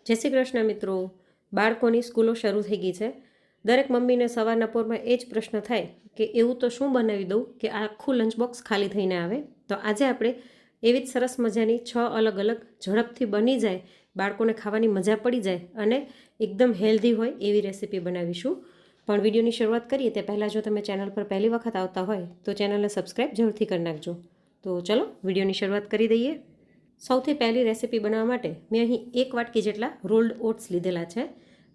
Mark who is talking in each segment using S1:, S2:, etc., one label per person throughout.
S1: જય શ્રી કૃષ્ણ મિત્રો. બાળકોની સ્કૂલો શરૂ થઈ ગઈ છે. દરેક મમ્મીને સવારના પોરમાં એ જ પ્રશ્ન થાય કે એવું તો શું બનાવી દઉં કે આખું લંચ બોક્સ ખાલી થઈને આવે. તો આજે આપણે એવી જ સરસ મજાની 6 અલગ અલગ ઝડપથી બની જાય, બાળકોને ખાવાની મજા પડી જાય અને એકદમ હેલ્ધી હોય એવી રેસીપી બનાવીશું. પણ વિડીયોની શરૂઆત કરીએ તે પહેલાં જો તમે ચેનલ પર પહેલી વખત આવતા હોય તો ચેનલને સબસ્ક્રાઈબ જરૂરથી કરી નાખજો. તો ચલો વિડીયોની શરૂઆત કરી દઈએ. સૌથી પહેલી રેસીપી બનાવવા માટે મેં અહીં 1 વાટકી જેટલા રોલ્ડ ઓટ્સ લીધેલા છે.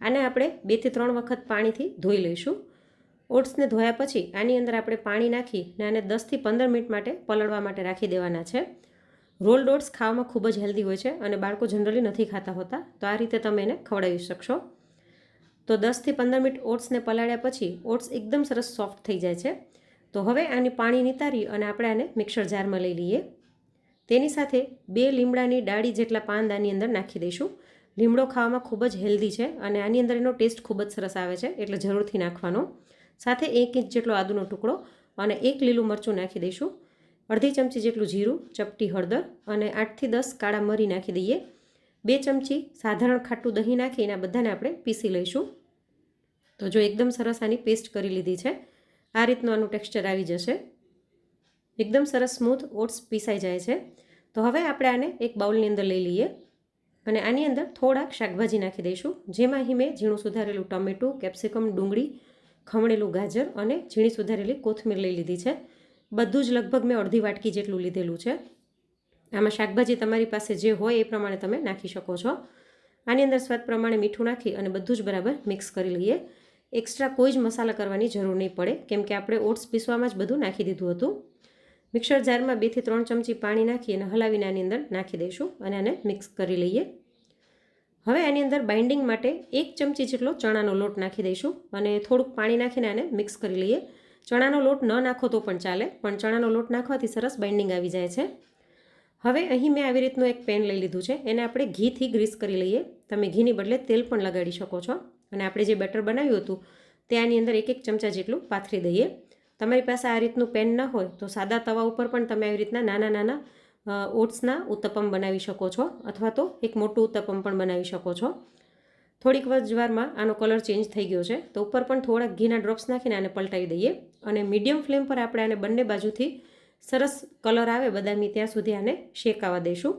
S1: આને આપણે 2 થી 3 વખત પાણીથી ધોઈ લઈશું. ઓટ્સને ધોયા પછી આની અંદર આપણે પાણી નાખીને આને 10 થી 15 મિનિટ માટે પલળવા માટે રાખી દેવાના છે. રોલ્ડ ઓટ્સ ખાવામાં ખૂબ જ હેલ્ધી હોય છે અને બાળકો જનરલી નથી ખાતા હોતા, તો આ રીતે તમે એને ખવડાવી શકશો. તો 10 થી 15 મિનિટ ઓટ્સને પલાળ્યા પછી ઓટ્સ એકદમ સરસ સોફ્ટ થઈ જાય છે. તો હવે આની પાણી નિતારી અને આપણે આને મિક્સર જારમાં લઈ લઈએ. તેની સાથે 2 લીમડાની ડાળી જેટલા પાન આની અંદર નાખી દઈશું. લીમડો ખાવામાં ખૂબ જ હેલ્ધી છે અને આની અંદર એનો ટેસ્ટ ખૂબ જ સરસ આવે છે, એટલે જરૂરથી નાખવાનો. સાથે 1 ઇંચ જેટલો આદુનો ટુકડો અને 1 લીલું મરચું નાખી દઈશું. અડધી ચમચી જેટલું જીરું, ચપટી હળદર અને 8 થી 10 કાળા મરી નાખી દઈએ. 2 ચમચી સાધારણ ખાટું દહીં નાખીને આ બધાને આપણે પીસી લઈશું. તો જો એકદમ સરસ આની પેસ્ટ કરી લીધી છે, આ રીતનું આનું ટેક્સચર આવી જશે. એકદમ સરસ સ્મૂથ ઓટ્સ પીસાઈ જાય છે. તો હવે આપણે આને એક બાઉલની અંદર લઈ લઈએ અને આની અંદર થોડાક શાકભાજી નાખી દઈશું, જેમાં અહીં મેં ઝીણું સુધારેલું ટમેટું, કેપ્સિકમ, ડુંગળી, ખમણેલું ગાજર અને ઝીણી સુધારેલી કોથમીર લઈ લીધી છે. બધું જ લગભગ મેં અડધી વાટકી જેટલું લીધેલું છે. આમાં શાકભાજી તમારી પાસે જે હોય એ પ્રમાણે તમે નાખી શકો છો. આની અંદર સ્વાદ પ્રમાણે મીઠું નાખી અને બધું જ બરાબર મિક્સ કરી લઈએ. એક્સ્ટ્રા કોઈ જ મસાલા કરવાની જરૂર નહીં પડે, કેમ કે આપણે ઓટ્સ પીસવામાં જ બધું નાખી દીધું હતું. મિક્સર જારમાં 2 થી 3 ચમચી પાણી નાખી અને હલાવીને આની અંદર નાખી દઈશું અને આને મિક્સ કરી લઈએ. હવે આની અંદર બાઇન્ડિંગ માટે 1 ચમચી જેટલો ચણાનો લોટ નાખી દઈશું અને થોડુંક પાણી નાખીને આને મિક્સ કરી લઈએ. ચણાનો લોટ ન નાખો તો પણ ચાલે, પણ ચણાનો લોટ નાખવાથી સરસ બાઇન્ડિંગ આવી જાય છે. હવે અહીં મેં આવી રીતનું એક પેન લઈ લીધું છે, એને આપણે ઘીથી ગ્રીસ કરી લઈએ. તમે ઘીની બદલે તેલ પણ લગાડી શકો છો. અને આપણે જે બેટર બનાવ્યું હતું તે આની અંદર 1 ચમચા જેટલું પાથરી દઈએ. તમારી પાસે આ રીતનું પેન ન હોય તો સાદા તવા ઉપર પણ તમે આવી રીતના નાના નાના ઓટ્સના ઉત્તપમ બનાવી શકો છો, અથવા તો એક મોટું ઉત્તપમ પણ બનાવી શકો છો. થોડીક જ વારમાં આનો કલર ચેન્જ થઈ ગયો છે, તો ઉપર પણ થોડાક ઘીના ડ્રોપ્સ નાખીને આને પલટાવી દઈએ અને મીડિયમ ફ્લેમ પર આપણે આને બંને બાજુથી સરસ કલર આવે બદામી ત્યાં સુધી આને શેકાવા દઈશું.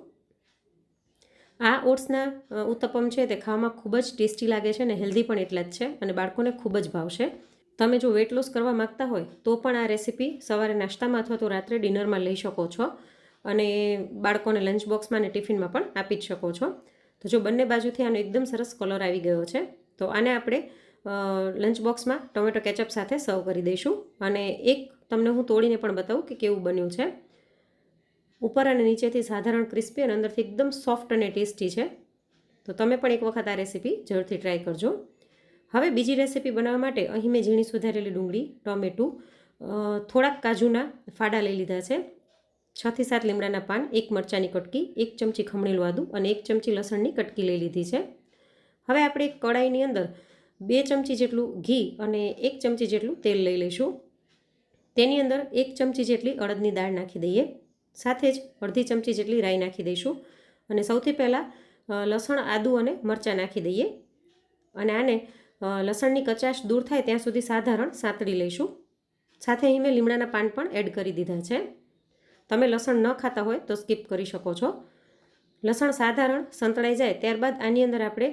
S1: આ ઓટ્સના ઉત્તપમ છે તે ખાવામાં ખૂબ જ ટેસ્ટી લાગે છે અને હેલ્ધી પણ એટલા જ છે અને બાળકોને ખૂબ જ ભાવશે. તમે જો વેટ લોસ કરવા માગતા હોય તો પણ આ રેસીપી સવારે નાસ્તામાં અથવા તો રાત્રે ડિનરમાં લઈ શકો છો અને બાળકોને લંચ બોક્સમાં અને ટિફિનમાં પણ આપી જ શકો છો. તો જો બંને બાજુથી આનો એકદમ સરસ કલર આવી ગયો છે, તો આને આપણે લંચ બોક્સમાં ટોમેટો કેચઅપ સાથે સર્વ કરી દઈશું. અને એક તમને હું તોડીને પણ બતાવું કે કેવું બન્યું છે. ઉપર અને નીચેથી સાધારણ ક્રિસ્પી અને અંદરથી એકદમ સોફ્ટ અને ટેસ્ટી છે. તો તમે પણ એક વખત આ રેસીપી જરૂરથી ટ્રાય કરજો. હવે બીજી રેસીપી બનાવવા માટે અહીં મેં ઝીણી સુધારેલી ડુંગળી, ટોમેટું, થોડાક કાજુના ફાડા લઈ લીધા છે, 6 થી 7 લીમડાના પાન, 1 મરચાંની કટકી, 1 ચમચી ખમણેલું આદું અને 1 ચમચી લસણની કટકી લઈ લીધી છે. હવે આપણે એક કડાઈની અંદર 2 ચમચી જેટલું ઘી અને 1 ચમચી જેટલું તેલ લઈ લઈશું. તેની અંદર 1 ચમચી જેટલી અડદની દાળ નાખી દઈએ. સાથે જ અડધી ચમચી જેટલી રાઈ નાખી દઈશું અને સૌથી પહેલાં લસણ, આદું અને મરચાં નાખી દઈએ અને આને લસણની કચાશ દૂર થાય ત્યાં સુધી સાધારણ સાંતળી લઈશું. સાથે અહીં મેં લીમડાના પાન પણ એડ કરી દીધા છે. તમે લસણ ન ખાતા હોય તો સ્કીપ કરી શકો છો. લસણ સાધારણ સંતળાઈ જાય ત્યારબાદ આની અંદર આપણે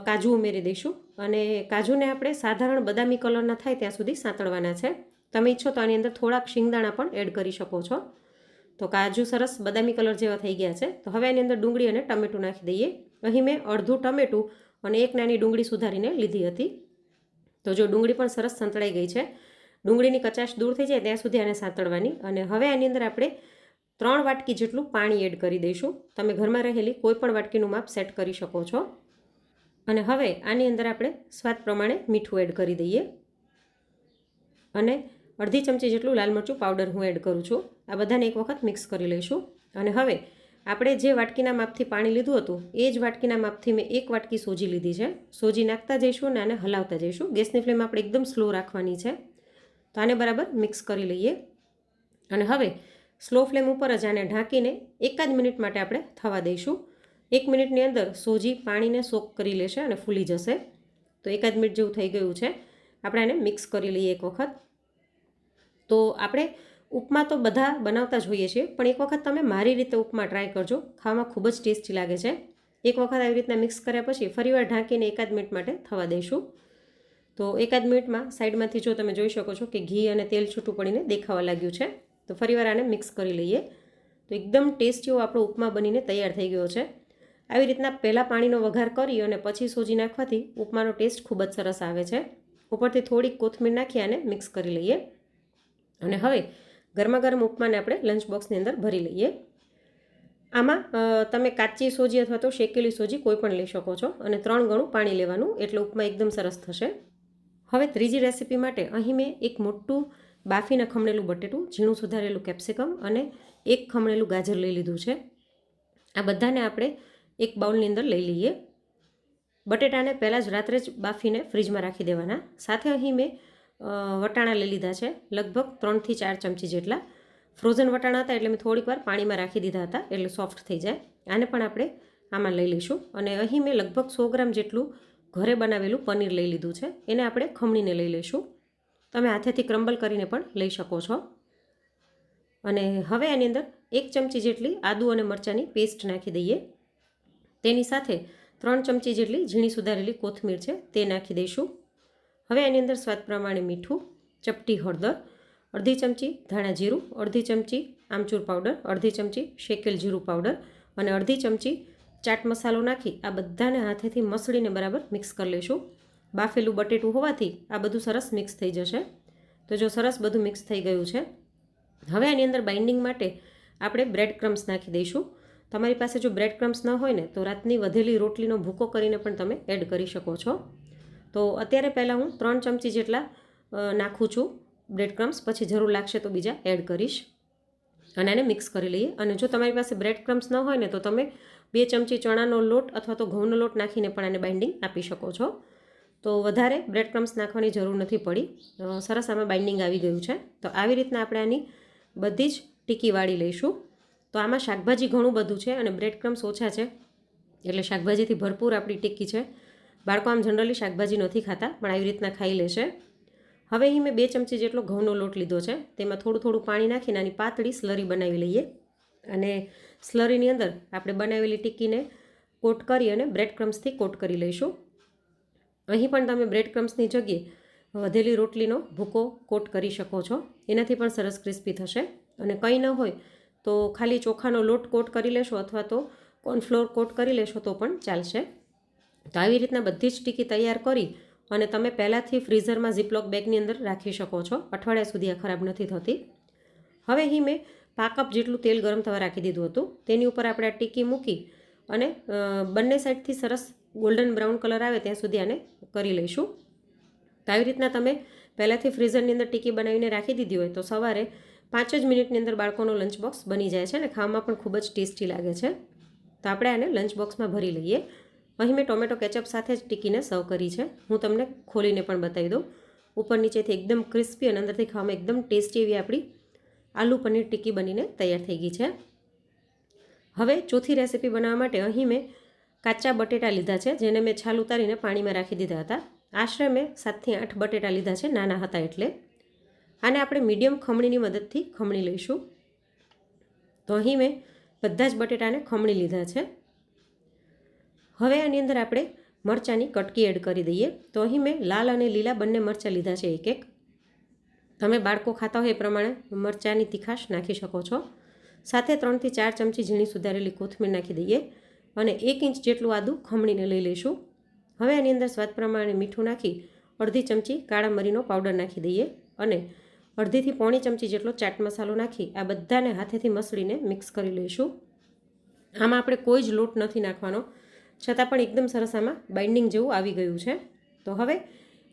S1: કાજુ ઉમેરી દઈશું અને કાજુને આપણે સાધારણ બદામી કલરના થાય ત્યાં સુધી સાંતળવાના છે. તમે ઈચ્છો તો આની અંદર થોડાક શિંગદાણા પણ એડ કરી શકો છો. તો કાજુ સરસ બદામી કલર જેવા થઈ ગયા છે. તો હવે આની અંદર ડુંગળી અને ટમેટું નાખી દઈએ. અહીં મેં અડધું ટમેટું અને 1 નાની ડુંગળી સુધારીને લીધી હતી. તો જો ડુંગળી પણ સરસ સંતળાઈ ગઈ છે, ડુંગળીની કચાશ દૂર થઈ જાય ત્યાં સુધી આને સાંતળવાની. અને હવે આની અંદર આપણે 3 વાટકી જેટલું પાણી એડ કરી દઈશું. તમે ઘરમાં રહેલી કોઈ પણ વાટકીનું માપ સેટ કરી શકો છો. અને હવે આની અંદર આપણે સ્વાદ પ્રમાણે મીઠું એડ કરી દઈએ અને અડધી ચમચી જેટલું લાલ મરચું પાવડર હું એડ કરું છું. આ બધાને એક વખત મિક્સ કરી લઈશું. અને હવે આપણે જે વાટકીના માપથી પાણી લીધું હતું એ જ વાટકીના માપથી મેં 1 વાટકી સોજી લીધી છે. સોજી નાખતા જઈશું અને આને હલાવતા જઈશું. ગેસની ફ્લેમ આપણે એકદમ સ્લો રાખવાની છે. તો આને બરાબર મિક્સ કરી લઈએ અને હવે સ્લો ફ્લેમ ઉપર જ આને ઢાંકીને 1 જ મિનિટ માટે આપણે થવા દઈશું. 1 મિનિટની અંદર સોજી પાણીને સોક કરી લેશે અને ફૂલી જશે. તો 1 મિનિટ જેવું થઈ ગયું છે. આપણે આને મિક્સ કરી લઈએ એક વખત. તો આપણે ઉપમા તો બધા બનાવતા જ હોઈએ છીએ, પણ એક વખત તમે મારી રીતે ઉપમા ટ્રાય કરજો, ખાવામાં ખૂબ જ ટેસ્ટી લાગે છે. એક વખત આવી રીતના મિક્સ કર્યા પછી ફરીવાર ઢાંકીને 1 મિનિટ માટે થવા દઈશું. તો 1 મિનિટમાં સાઈડમાંથી જો તમે જોઈ શકો છો કે ઘી અને તેલ છૂટું પડીને દેખાવા લાગ્યું છે. તો ફરીવાર આને મિક્સ કરી લઈએ. તો એકદમ ટેસ્ટી એવો આપણો ઉપમા બનીને તૈયાર થઈ ગયો છે. આવી રીતના પહેલાં પાણીનો વઘાર કરી અને પછી સોજી નાખવાથી ઉપમાનો ટેસ્ટ ખૂબ જ સરસ આવે છે. ઉપરથી થોડીક કોથમીર નાખી આને મિક્સ કરી લઈએ. અને હવે ગરમા ગરમ ઉપમાને આપણે લંચ બોક્સની અંદર ભરી લઈએ. આમાં તમે કાચી સોજી અથવા તો શેકેલી સોજી કોઈ પણ લઈ શકો છો અને 3 ગણું પાણી લેવાનું, એટલે ઉપમા એકદમ સરસ થશે. હવે ત્રીજી રેસીપી માટે અહીં મેં એક મોટું બાફીને ખમણેલું બટેટું, ઝીણું સુધારેલું કેપ્સિકમ અને એક ખમણેલું ગાજર લઈ લીધું છે. આ બધાને આપણે એક બાઉલની અંદર લઈ લઈએ. બટેટાને પહેલાં જ રાત્રે જ બાફીને ફ્રીજમાં રાખી દેવાના. સાથે અહીં મેં વટાણા લઈ લીધા છે, લગભગ 3 થી 4 ચમચી જેટલા. ફ્રોઝન વટાણા હતા એટલે મેં થોડીક વાર પાણીમાં રાખી દીધા હતા, એટલે સોફ્ટ થઈ જાય. આને પણ આપણે આમાં લઈ લઈશું. અને અહીં મેં લગભગ 100 ગ્રામ જેટલું ઘરે બનાવેલું પનીર લઈ લીધું છે, એને આપણે ખમણીને લઈ લઈશું. તમે હાથેથી ક્રમ્બલ કરીને પણ લઈ શકો છો. અને હવે આની અંદર 1 ચમચી જેટલી આદુ અને મરચાંની પેસ્ટ નાખી દઈએ. તેની સાથે 3 ચમચી જેટલી ઝીણી સુધારેલી કોથમીર છે તે નાખી દઈશું. હવે આની અંદર સ્વાદ પ્રમાણે મીઠું, ચપટી હળદર, અડધી ચમચી ધાણા જીરું, અડધી ચમચી આમચૂર પાવડર, અડધી ચમચી શેકેલ જીરું પાવડર અને અડધી ચમચી ચાટ મસાલો નાખી આ બધાને હાથેથી મસળીને બરાબર મિક્સ કરી લઈશું. બાફેલું બટેટું હોવાથી આ બધું સરસ મિક્સ થઈ જશે. તો જો સરસ બધું મિક્સ થઈ ગયું છે, હવે આની અંદર બાઇન્ડિંગ માટે આપણે બ્રેડ ક્રમ્સ નાખી દઈશું. તમારી પાસે જો બ્રેડ ક્રમ્સ ન હોય ને તો રાતની વધેલી રોટલીનો ભૂકો કરીને પણ તમે એડ કરી શકો છો. તો અત્યારે પહેલાં હું 3 ચમચી જેટલા નાખું છું બ્રેડ ક્રમ્સ, પછી જરૂર લાગશે તો બીજા એડ કરીશ. અને આને મિક્સ કરી લઈએ. અને જો તમારી પાસે બ્રેડ ક્રમ્સ ન હોય ને તો તમે 2 ચમચી ચણાનો લોટ અથવા તો ઘઉંનો લોટ નાખીને પણ આને બાઇન્ડિંગ આપી શકો છો. તો વધારે બ્રેડ ક્રમ્સ નાખવાની જરૂર નથી પડી. સરસ આમાં બાઇન્ડિંગ આવી ગયું છે. તો આવી રીતના આપણે આની બધી જ ટીકી વાળી લઈશું. તો આમાં શાકભાજી ઘણું બધું છે અને બ્રેડ ક્રમ્સ ઓછા છે, એટલે શાકભાજીથી ભરપૂર આપણી ટીકી છે. બાળકો આમ જનરલી શાકભાજી નથી ખાતા, પણ આવી રીતના ખાઈ લેશે. હવે અહીં મેં 2 ચમચી જેટલો ઘઉંનો લોટ લીધો છે, તેમાં થોડું થોડું પાણી નાખીને આની પાતળી સ્લરી બનાવી લઈએ. અને સ્લરીની અંદર આપણે બનાવેલી ટીકીને કોટ કરી અને બ્રેડ ક્રમ્સથી કોટ કરી લઈશું. અહીં પણ તમે બ્રેડ ક્રમ્સની જગ્યાએ વધેલી રોટલીનો ભૂકો કોટ કરી શકો છો, એનાથી પણ સરસ ક્રિસ્પી થશે. અને કંઈ ન હોય તો ખાલી ચોખાનો લોટ કોટ કરી લેશો અથવા તો કોર્નફ્લોર કોટ કરી લેશો તો પણ ચાલશે. તો આવી રીતના બધી જ ટીકી તૈયાર કરી અને તમે પહેલાંથી ફ્રીઝરમાં ઝીપલોક બેગની અંદર રાખી શકો છો. અઠવાડિયા સુધી આ ખરાબ નથી થતી. હવે અહીં મેં 5 કપ જેટલું તેલ ગરમ થવા રાખી દીધું હતું. તેની ઉપર આપણે આ ટીકી મૂકી અને બંને સાઈડથી સરસ ગોલ્ડન બ્રાઉન કલર આવે ત્યાં સુધી આને કરી લઈશું. તો આવી રીતના તમે પહેલાંથી ફ્રીઝરની અંદર ટીકી બનાવીને રાખી દીધી હોય તો સવારે 5 જ મિનિટની અંદર બાળકોનો લંચ બોક્સ બની જાય છે અને ખાવામાં પણ ખૂબ જ ટેસ્ટી લાગે છે. તો આપણે આને લંચ બોક્સમાં ભરી લઈએ. અહીં મેં ટોમેટો કેચઅપ સાથે જ ટીકીને સર્વ કરી છે. હું તમને ખોલીને પણ બતાવી દઉં. ઉપર નીચેથી એકદમ ક્રિસ્પી અને અંદરથી ખાવામાં એકદમ ટેસ્ટી એવી આપણી આલુ પનીર ટીકી બનીને તૈયાર થઈ ગઈ છે. હવે ચોથી રેસીપી બનાવવા માટે અહીં મેં કાચા બટેટા લીધા છે, જેને મેં છાલ ઉતારીને પાણીમાં રાખી દીધા હતા. આશરે મેં 7 થી 8 બટેટા લીધા છે, નાના હતા એટલે. આને આપણે મીડિયમ ખમણીની મદદથી ખમણી લઈશું. તો અહીં મેં બધા જ બટેટાને ખમણી લીધા છે. હવે આની અંદર આપણે મરચાંની કટકી એડ કરી દઈએ. તો અહીં મેં લાલ અને લીલા બંને મરચાં લીધા છે, એક. તમે બાળકો ખાતા હોય એ પ્રમાણે મરચાંની તીખાશ નાખી શકો છો. સાથે 3 થી 4 ચમચી ઝીણી સુધારેલી કોથમીર નાખી દઈએ અને 1 ઇંચ જેટલું આદું ખમણીને લઈ લઈશું. હવે આની અંદર સ્વાદ પ્રમાણે મીઠું નાખી અડધી ચમચી કાળા મરીનો પાવડર નાખી દઈએ અને અડધીથી પોણી ચમચી જેટલો ચાટ મસાલો નાખી આ બધાને હાથેથી મસળીને મિક્સ કરી લઈશું. આમાં આપણે કોઈ જ લોટ નથી નાખવાનો, છતાં પણ એકદમ સરસ આમાં બાઇન્ડિંગ જેવું આવી ગયું છે. તો હવે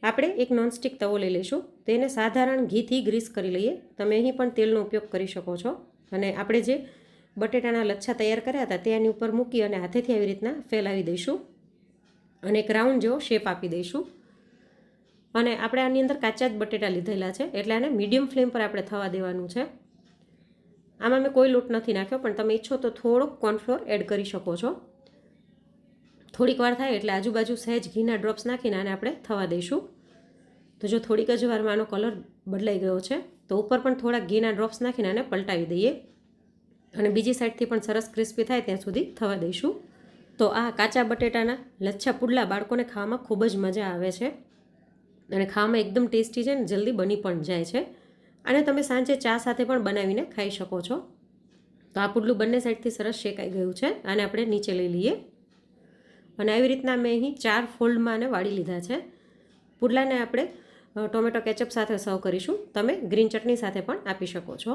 S1: આપણે એક નોનસ્ટિક તવો લઈ લઈશું. તેને સાધારણ ઘીથી ગ્રીસ કરી લઈએ. તમે અહીં પણ તેલનો ઉપયોગ કરી શકો છો. અને આપણે જે બટેટાના લચ્છા તૈયાર કર્યા હતા તેની ઉપર મૂકી અને હાથેથી આવી રીતના ફેલાવી દઈશું અને એક રાઉન્ડ જેવો શેપ આપી દઈશું. અને આપણે આની અંદર કાચા જ બટેટા લીધેલા છે, એટલે આને મીડિયમ ફ્લેમ પર આપણે થવા દેવાનું છે. આમાં મેં કોઈ લોટ નથી નાખ્યો, પણ તમે ઈચ્છો તો થોડોક કોર્નફ્લોર એડ કરી શકો છો. થોડીક વાર થાય એટલે આજુબાજુ સહેજ ઘીના ડ્રોપ્સ નાખીને આને આપણે થવા દઈશું. તો જો થોડીક જ વારમાં આનો કલર બદલાઈ ગયો છે તો ઉપર પણ થોડા ઘીના ડ્રોપ્સ નાખીને આને પલટાવી દઈએ અને બીજી સાઈડથી પણ સરસ ક્રિસ્પી થાય ત્યાં સુધી થવા દઈશું. તો આ કાચા બટેટાના લચ્છા પુડલા બાળકોને ખાવામાં ખૂબ જ મજા આવે છે અને ખાવામાં એકદમ ટેસ્ટી છે ને જલ્દી બની પણ જાય છે. અને તમે સાંજે ચા સાથે પણ બનાવીને ખાઈ શકો છો. તો આ પુડલું બંને સાઈડથી સરસ શેકાઈ ગયું છે. આને આપણે નીચે લઈ લઈએ અને આવી રીતના મેં અહીં 4 ફોલ્ડમાં આને વાળી લીધા છે. પુડલાને આપણે ટોમેટો કેચઅપ સાથે સર્વ કરીશું. તમે ગ્રીન ચટણી સાથે પણ આપી શકો છો.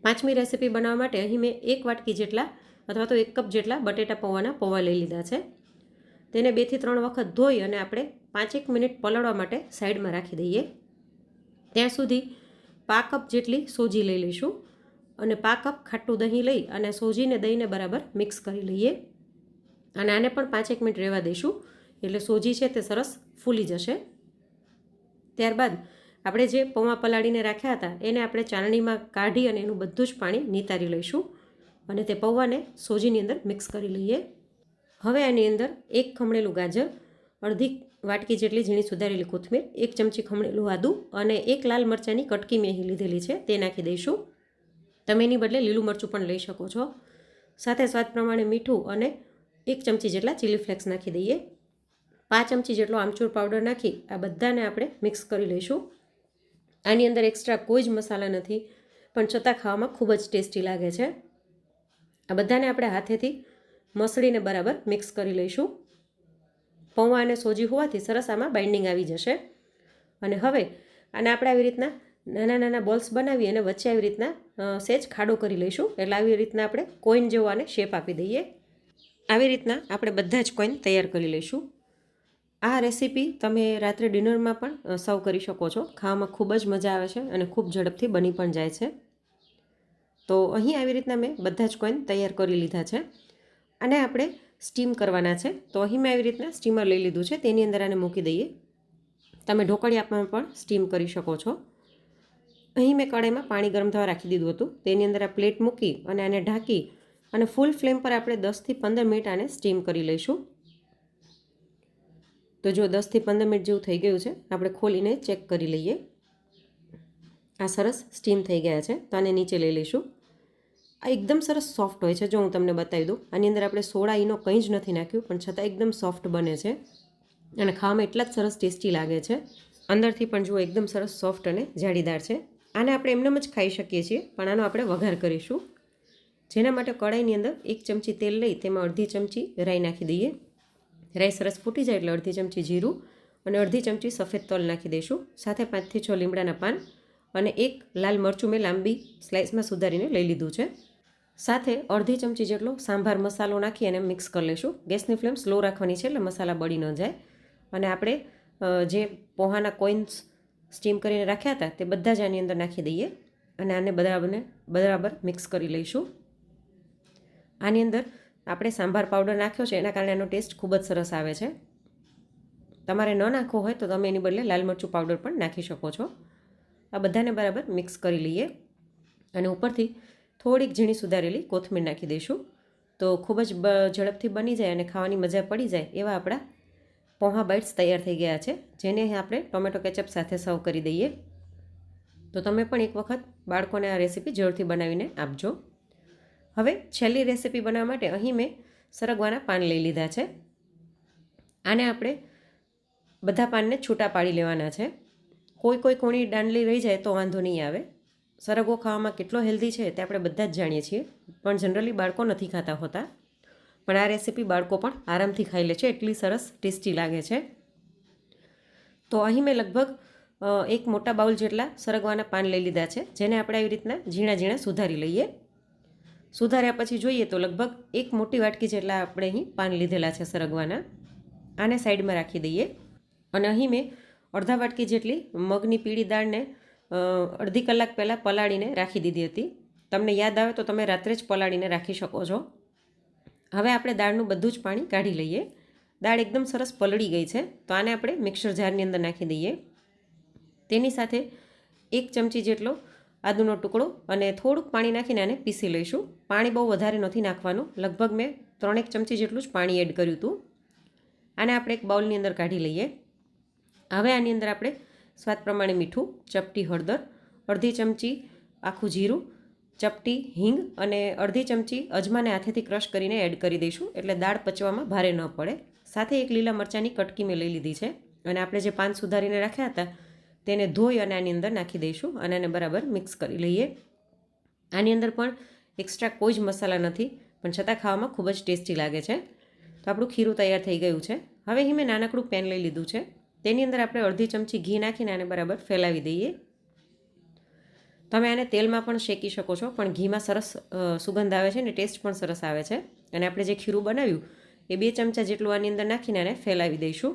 S1: 5મી રેસીપી બનાવવા માટે અહીં મેં 1 વાટકી જેટલા અથવા તો 1 કપ જેટલા બટેટા પૌવા લઈ લીધા છે. તેને 2 થી 3 વખત ધોઈ અને આપણે 5-1 મિનિટ પલળવા માટે સાઈડમાં રાખી દઈએ. ત્યાં સુધી 1/2 કપ જેટલી સોજી લઈ લઈશું અને 1/2 કપ ખાટું દહીં લઈ અને સોજીને દહીંને બરાબર મિક્સ કરી લઈએ અને આને પણ 5-1 મિનિટ રહેવા દઈશું એટલે સોજી છે તે સરસ ફૂલી જશે. ત્યારબાદ આપણે જે પૌવા પલાળીને રાખ્યા હતા એને આપણે ચાળણીમાં કાઢી અને એનું બધું જ પાણી નિતારી લઈશું અને તે પૌવાને સોજીની અંદર મિક્સ કરી લઈએ. હવે આની અંદર 1 ખમણેલું ગાજર, અડધી વાટકી જેટલી ઝીણી સુધારેલી કોથમીર, 1 ચમચી ખમણેલું આદું અને 1 લાલ મરચાંની કટકી મેં અહીં લીધેલી છે તે નાખી દઈશું. તમે એની બદલે લીલું મરચું પણ લઈ શકો છો. સાથે સ્વાદ પ્રમાણે મીઠું અને 1 ચમચી જેટલા ચીલી ફ્લેક્સ નાખી દઈએ. 5 ચમચી જેટલો આમચૂર પાવડર નાખી આ બધાને આપણે મિક્સ કરી લઈશું. આની અંદર એક્સ્ટ્રા કોઈ જ મસાલા નથી પણ છતાં ખાવામાં ખૂબ જ ટેસ્ટી લાગે છે. આ બધાને આપણે હાથેથી મસળીને બરાબર મિક્સ કરી લઈશું. પૌવા અને સોજી હોવાથી સરસ આમાં બાઇન્ડિંગ આવી જશે. અને હવે આને આપણે આવી રીતના નાના નાના બોલ્સ બનાવી અને વચ્ચે આવી રીતના સહેજ ખાડો કરી લઈશું એટલે આવી રીતના આપણે કોઈન જેવો આને શેપ આપી દઈએ. આવી રીતના આપણે બધા જ કોઈન તૈયાર કરી લઈશું. આ રેસીપી તમે રાત્રે ડિનરમાં પણ સર્વ કરી શકો છો. ખાવામાં ખૂબ જ મજા આવે છે અને ખૂબ ઝડપથી બની પણ જાય છે. તો અહીં આવી રીતના મેં બધા જ કોઈન તૈયાર કરી લીધા છે. આને આપણે સ્ટીમ કરવાના છે. તો અહીં મેં આવી રીતના સ્ટીમર લઈ લીધું છે તેની અંદર આને મૂકી દઈએ. તમે ઢોકળિયામાં પણ સ્ટીમ કરી શકો છો. અહીં મેં કઢાઈમાં પાણી ગરમ થવા રાખી દીધું હતું. તેની અંદર આ પ્લેટ મૂકી અને આને ઢાંકી અને ફૂલ ફ્લેમ પર આપણે 10 થી 15 મિનિટ આને સ્ટીમ કરી લઈશું. તો જો 10 થી 15 મિનિટ જેવું થઈ ગયું છે આપણે ખોલીને ચેક કરી લઈએ. આ સરસ સ્ટીમ થઈ ગયા છે તો આને નીચે લઈ લઈશું. આ એકદમ સરસ સોફ્ટ હોય છે. જો હું તમને બતાવી દઉં, આની અંદર આપણે સોડા ઈનો કંઈ જ નથી નાખ્યું પણ છતાં એકદમ સોફ્ટ બને છે અને ખાવામાં એટલા જ સરસ ટેસ્ટી લાગે છે. અંદરથી પણ જુઓ એકદમ સરસ સોફ્ટ અને જાળીદાર છે. આને આપણે એમનેમ જ ખાઈ શકીએ છીએ પણ આનો આપણે વઘાર કરીશું. જેના માટે કઢાઈની અંદર 1 ચમચી તેલ લઈ તેમાં અડધી ચમચી રાઈ નાખી દઈએ. રાઈ સરસ ફૂટી જાય એટલે અડધી ચમચી જીરું અને અડધી ચમચી સફેદ તલ નાખી દઈશું. સાથે 5 થી 6 લીમડાના પાન અને 1 લાલ મરચું મેં લાંબી સ્લાઇસમાં સુધારીને લઈ લીધું છે. સાથે અડધી ચમચી જેટલો સાંભાર મસાલો નાખી અને મિક્સ કરી લઈશું. ગેસની ફ્લેમ સ્લો રાખવાની છે એટલે મસાલા બળી ન જાય. અને આપણે જે પોહાના કોઈન્સ સ્ટીમ કરીને રાખ્યા હતા તે બધા જ આની અંદર નાખી દઈએ અને આને બરાબર મિક્સ કરી લઈશું. આની અંદર આપણે સાંભાર પાવડર નાખ્યો છે એના કારણે આનો ટેસ્ટ ખૂબ જ સરસ આવે છે. તમારે ન નાખવો હોય તો તમે એની બદલે લાલ મરચું પાવડર પણ નાખી શકો છો. આ બધાને બરાબર મિક્સ કરી લઈએ અને ઉપરથી થોડીક ઝીણી સુધારેલી કોથમીર નાખી દઈશું. તો ખૂબ જ ઝડપથી બની જાય અને ખાવાની મજા પડી જાય એવા આપણા પોહા બાઇટ્સ તૈયાર થઈ ગયા છે, જેને આપણે ટોમેટો કેચઅપ સાથે સર્વ કરી દઈએ. તો તમે પણ એક વખત બાળકોને આ રેસીપી જરૂરથી બનાવીને આપજો. હવે છેલ્લી રેસીપી બનાવવા માટે અહીં મેં સરગવાના પાન લઈ લીધા છે. આને આપણે બધા પાનને છૂટા પાડી લેવાના છે. કોઈ કોણી દાંડલી રહી જાય તો વાંધો નહીં આવે. સરગવો ખાવામાં કેટલો હેલ્ધી છે તે આપણે બધા જ જાણીએ છીએ પણ જનરલી બાળકો નથી ખાતા હોતા. પણ આ રેસીપી બાળકો પણ આરામથી ખાઈ લે છે, એટલી સરસ ટેસ્ટી લાગે છે. તો અહીં મેં લગભગ 1 મોટા બાઉલ જેટલા સરગવાના પાન લઈ લીધા છે, જેને આપણે આવી રીતના ઝીણા ઝીણા સુધારી લઈએ. સુધાર્યા પછી જોઈએ તો લગભગ 1 મોટી વાટકી જેટલા આપણે અહીં પાન લીધેલા છે સરગવાના. આને સાઈડમાં રાખી દઈએ અને અહીં મેં અડધા વાટકી જેટલી મગની પીળી દાળને અડધી કલાક પહેલાં પલાળીને રાખી દીધી હતી. તમને યાદ આવે તો તમે રાત્રે જ પલાળીને રાખી શકો છો. હવે આપણે દાળનું બધું જ પાણી કાઢી લઈએ. દાળ એકદમ સરસ પલળી ગઈ છે તો આને આપણે મિક્સર જારની અંદર નાખી દઈએ. તેની સાથે 1 ચમચી જેટલો આદુનો ટુકડો અને થોડુંક પાણી નાખીને આને પીસી લઈશું. પાણી બહુ વધારે નથી નાખવાનું, લગભગ મેં 3 ચમચી જેટલું જ પાણી એડ કર્યું હતું. આને આપણે એક બાઉલની અંદર કાઢી લઈએ. હવે આની અંદર આપણે સ્વાદ પ્રમાણે મીઠું, ચપટી હળદર, અડધી ચમચી આખું જીરું, ચપટી હિંગ અને અડધી ચમચી અજમાને હાથેથી ક્રશ કરીને એડ કરી દઈશું, એટલે દાળ પચવામાં ભારે ન પડે. સાથે એક લીલા મરચાંની કટકી મેં લઈ લીધી છે અને આપણે જે પાન સુધારીને રાખ્યા હતા તેને ધોઈ અને આની અંદર નાખી દઈશું અને આને બરાબર મિક્સ કરી લઈએ. આની અંદર પણ એક્સ્ટ્રા કોઈ જ મસાલા નથી, પણ છતાં ખાવામાં ખૂબ જ ટેસ્ટી લાગે છે. તો આપણું ખીરું તૈયાર થઈ ગયું છે. હવે અહીં મેં નાનકડું પેન લઈ લીધું છે, તેની અંદર આપણે અડધી ચમચી ઘી નાખીને આને બરાબર ફેલાવી દઈએ. તમે આને તેલમાં પણ શેકી શકો છો, પણ ઘીમાં સરસ સુગંધ આવે છે ને ટેસ્ટ પણ સરસ આવે છે. અને આપણે જે ખીરું બનાવ્યું એ 2 ચમચા જેટલું આની અંદર નાખીને આને ફેલાવી દઈશું.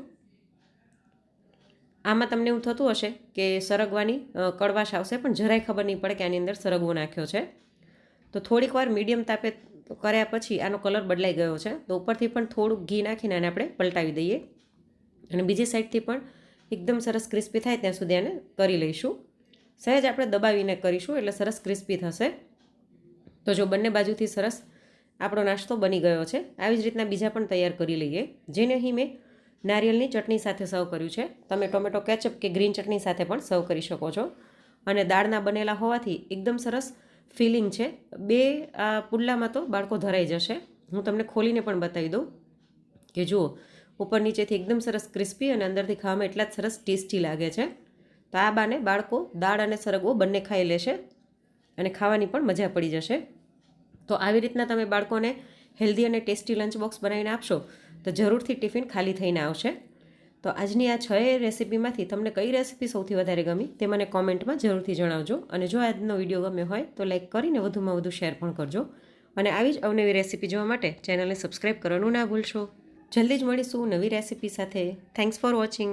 S1: આમાં તમને એવું થતું હશે કે સરગવાની કડવાશ આવશે, પણ જરાય ખબર નહીં પડે કે આની અંદર સરગવો નાખ્યો છે. તો થોડીક વાર મીડિયમ તાપે કર્યા પછી આનો કલર બદલાઈ ગયો છે, તો ઉપરથી પણ થોડુંક ઘી નાખીને આને આપણે પલટાવી દઈએ અને બીજી સાઈડથી પણ એકદમ સરસ ક્રિસ્પી થાય ત્યાં સુધી આને કરી લઈશું. સહેજ આપણે દબાવીને કરીશું એટલે સરસ ક્રિસ્પી થશે. તો જો બંને બાજુથી સરસ આપણો નાસ્તો બની ગયો છે. આવી જ રીતના બીજા પણ તૈયાર કરી લઈએ, જેને અહીં મેં નારિયેળની ચટણી સાથે સર્વ કર્યું છે. તમે ટોમેટો કેચઅપ કે ગ્રીન ચટણી સાથે પણ સર્વ કરી શકો છો. અને દાળના બનેલા હોવાથી એકદમ સરસ ફિલિંગ છે. 2 પુડલામાં તો બાળકો ધરાઈ જશે. હું તમને ખોલીને પણ બતાવી દઉં કે જુઓ, ઉપર નીચેથી એકદમ સરસ ક્રિસ્પી અને અંદરથી ખાવામાં એટલા જ સરસ ટેસ્ટી લાગે છે. તો આ બાને બાળકો દાળ અને સરગવો બંને ખાઈ લેશે અને ખાવાની પણ મજા પડી જશે. તો આવી રીતના તમે બાળકોને હેલ્ધી અને ટેસ્ટી લંચ બોક્સ બનાવીને આપશો તો જરૂરથી ટિફિન ખાલી થઈને આવશે. તો આજની આ 6 રેસીપીમાંથી તમને કઈ રેસીપી સૌથી વધારે ગમી તે મને કોમેન્ટમાં જરૂરથી જણાવજો. અને જો આજનો વિડીયો ગમ્યો હોય તો લાઈક કરીને વધુમાં વધુ શેર પણ કરજો. અને આવી જ અવનવી રેસીપી જોવા માટે ચેનલને સબસ્ક્રાઈબ કરવાનું ના ભૂલશો. જલ્દી જ મળીશું નવી રેસીપી સાથે. Thanks for watching.